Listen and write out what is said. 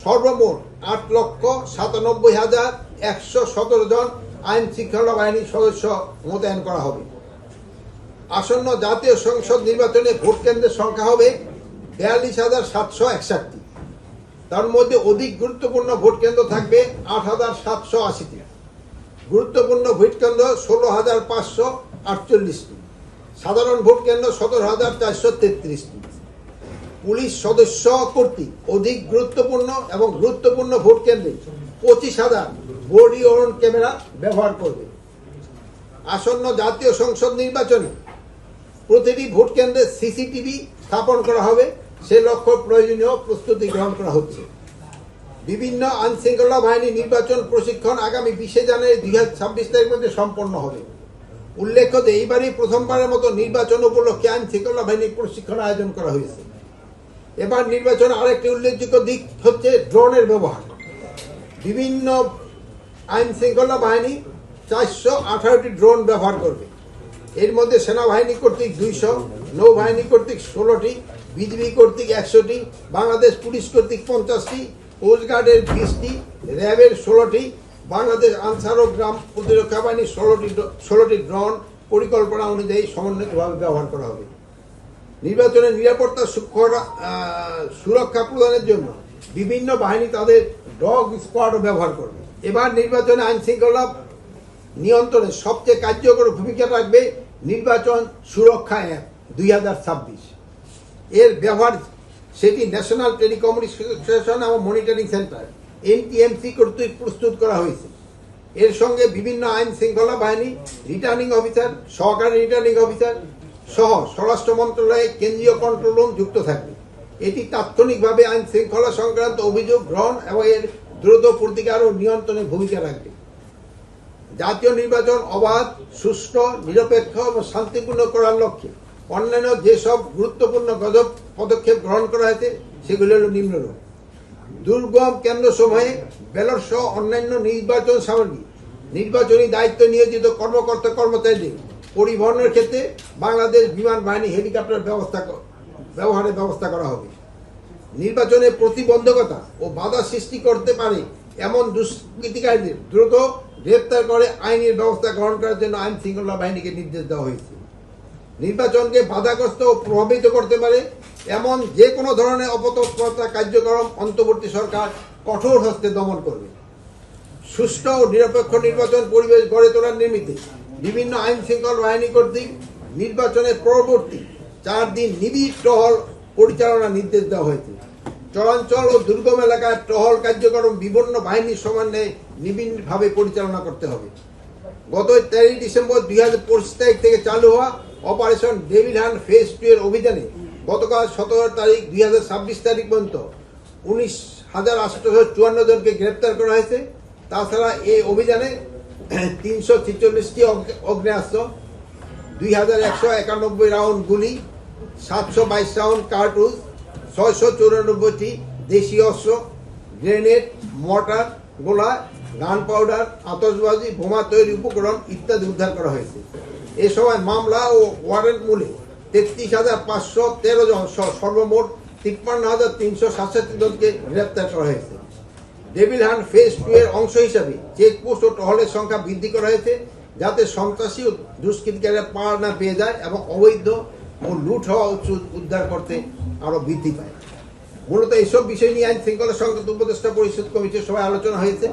সর্বমোট 8,97,117 জন আইন শৃঙ্খলা বাহিনীর সদস্য মোতায়েন করা হবে। আসন্ন জাতীয় সংসদ নির্বাচনে ভোট কেন্দ্রের সংখ্যা হবে 42,761। তার মধ্যে অধিক গুরুত্বপূর্ণ ভোট কেন্দ্র থাকবে 8,780টি। গুরুত্বপূর্ণ ভোট কেন্দ্র 16,548টি। সাধারণ ভোট কেন্দ্র 17,433টি। পুলিশ সদস্য কর্তৃক অধিক গুরুত্বপূর্ণ এবং গুরুত্বপূর্ণ ভোট কেন্দ্রে 25,000 বডি ওয়ার্ন ক্যামেরা ব্যবহার করবে। আসন্ন জাতীয় সংসদ নির্বাচনে প্রতিটি ভোট কেন্দ্রে সিসিটিভি স্থাপন করা হবে, সে লক্ষ্যে প্রয়োজনীয় প্রস্তুতি গ্রহণ করা হচ্ছে। বিভিন্ন আইন শৃঙ্খলা বাহিনী নির্বাচন প্রশিক্ষণ আগামী 20 জানুয়ারি 2026 তারিখের মধ্যে সম্পন্ন হবে। উল্লেখ্য যে এইবারই প্রথমবারের মতো নির্বাচন উপলক্ষে আইন শৃঙ্খলা বাহিনীর প্রশিক্ষণ আয়োজন করা হয়েছে। এবার নির্বাচনে আরেকটি উল্লেখযোগ্য দিক হচ্ছে ড্রোনের ব্যবহার। বিভিন্ন আইন শৃঙ্খলা বাহিনী 418টি ড্রোন ব্যবহার করবে। এর মধ্যে সেনাবাহিনী কর্তৃক 200, নৌবাহিনী কর্তৃক 16টি, বিজিবি কর্তৃক 100টি, বাংলাদেশ পুলিশ কর্তৃক 50টি, কোস্টগার্ডের 20টি, র্যাবের 16টি, বাংলাদেশ আনসার ও গ্রাম প্রতিরক্ষা বাহিনীর 16টি ড্রোন পরিকল্পনা অনুযায়ী সমন্বিতভাবে ব্যবহার করা হবে। নির্বাচনের নিরাপত্তা সুরক্ষা প্রদানের জন্য বিভিন্ন বাহিনী তাদের ডগ স্কোয়াডও ব্যবহার করবে। এবার নির্বাচনে আইন শৃঙ্খলা নিয়ন্ত্রণে সবচেয়ে কার্যকর ভূমিকা রাখবে নির্বাচন সুরক্ষা অ্যাপ 2026। এর ব্যবহার সেটি ন্যাশনাল টেলিকমিউনিকেশন এবং মনিটরিং সেন্টার NTMC কর্তৃক প্রস্তুত করা হয়েছে। এর সঙ্গে বিভিন্ন আইন শৃঙ্খলা বাহিনী, রিটার্নিং অফিসার, সহকারী রিটার্নিং অফিসার সহ স্বরাষ্ট্র মন্ত্রণালয়ের কেন্দ্রীয় কন্ট্রোল রুম যুক্ত থাকবে। এটি তাৎক্ষণিকভাবে আইন শৃঙ্খলা সংক্রান্ত অভিযোগ গ্রহণ এবং এর দ্রুত প্রতিকার ও নিয়ন্ত্রণে ভূমিকা রাখবে। জাতীয় নির্বাচন অবাধ, সুষ্ঠু, নিরপেক্ষ এবং শান্তিপূর্ণ করার লক্ষ্যে অন্যান্য যেসব গুরুত্বপূর্ণ পদক্ষেপ গ্রহণ করা হয়েছে সেগুলি হল নিম্নরূপ: দুর্গম কেন্দ্রসমূহে ব্যালট সহ অন্যান্য নির্বাচন সামগ্রী, নির্বাচনী দায়িত্ব নিয়োজিত কর্মকর্তা কর্মচারীদের পরিবহনের ক্ষেত্রে বাংলাদেশ বিমান বাহিনী হেলিকপ্টার ব্যবহারের ব্যবস্থা করা হবে। নির্বাচনে প্রতিবন্ধকতা ও বাধা সৃষ্টি করতে পারে এমন দুষ্কৃতিকারীদের দ্রুত গ্রেপ্তার করে আইনের ব্যবস্থা গ্রহণ করার জন্য আইন শৃঙ্খলা বাহিনীকে নির্দেশ দেওয়া হয়েছে। নির্বাচনকে বাধাগ্রস্ত ও প্রভাবিত করতে পারে এমন যে কোনো ধরনের অপতৎপরতা কার্যক্রম অন্তর্বর্তী সরকার কঠোর হস্তে দমন করবে। সুষ্ঠু ও নিরপেক্ষ নির্বাচন পরিবেশ গড়ে তোলার নিমিত্তে বিভিন্ন আইন শৃঙ্খলা বাহিনী কর্তৃক নির্বাচনের পরবর্তী 4 দিন নিবিড় টহল পরিচালনার নির্দেশ দেওয়া হয়েছে। চরাঞ্চল ও দুর্গম এলাকায় টহল কার্যক্রম বিভিন্ন বাহিনীর সমন্বয়ে নিবিড়ভাবে পরিচালনা করতে হবে। গত 13 ডিসেম্বর 2025 তারিখ থেকে চালু হওয়া অপারেশন ডেভিল হান্ট ফেজ 2 এর অভিযানে গতকাল 17 তারিখ 2026 তারিখ পর্যন্ত 19,854 জনকে গ্রেপ্তার করা হয়েছে। তাছাড়া এই অভিযানে 346টি অগ্নেয়াস্ত্র, 2,191 রাউন্ড গুলি, 722 রাউন্ড কার্টুজ, 694টি দেশীয় অস্ত্র, গ্রেনেড, মর্টার, গোলা, গান পাউডার, আতশবাজি, বোমা তৈরি উপকরণ ইত্যাদি উদ্ধার করা হয়েছে। এ সময় মামলা ও ওয়ারেন্ট মূলে 33,513 জন সহ সর্বমোট 53,367 জনকে গ্রেপ্তার করা হয়েছে। ডেভিল হান্ট ফেজ 2 এর অংশ হিসাবে চেকপোস্ট ও টহলের সংখ্যা বৃদ্ধি করা হয়েছে, যাতে সন্ত্রাসী ও দুষ্কৃতিকারীরা পার না পেয়ে যায় এবং অবৈধ ও লুট হওয়া উদ্ধার করতে আরো বৃদ্ধি পায়। মূলত এইসব বিষয় নিয়ে আইন শৃঙ্খলা সংক্রান্ত উপদেষ্টা পরিষদ কমিটির সভায় আলোচনা হয়েছে।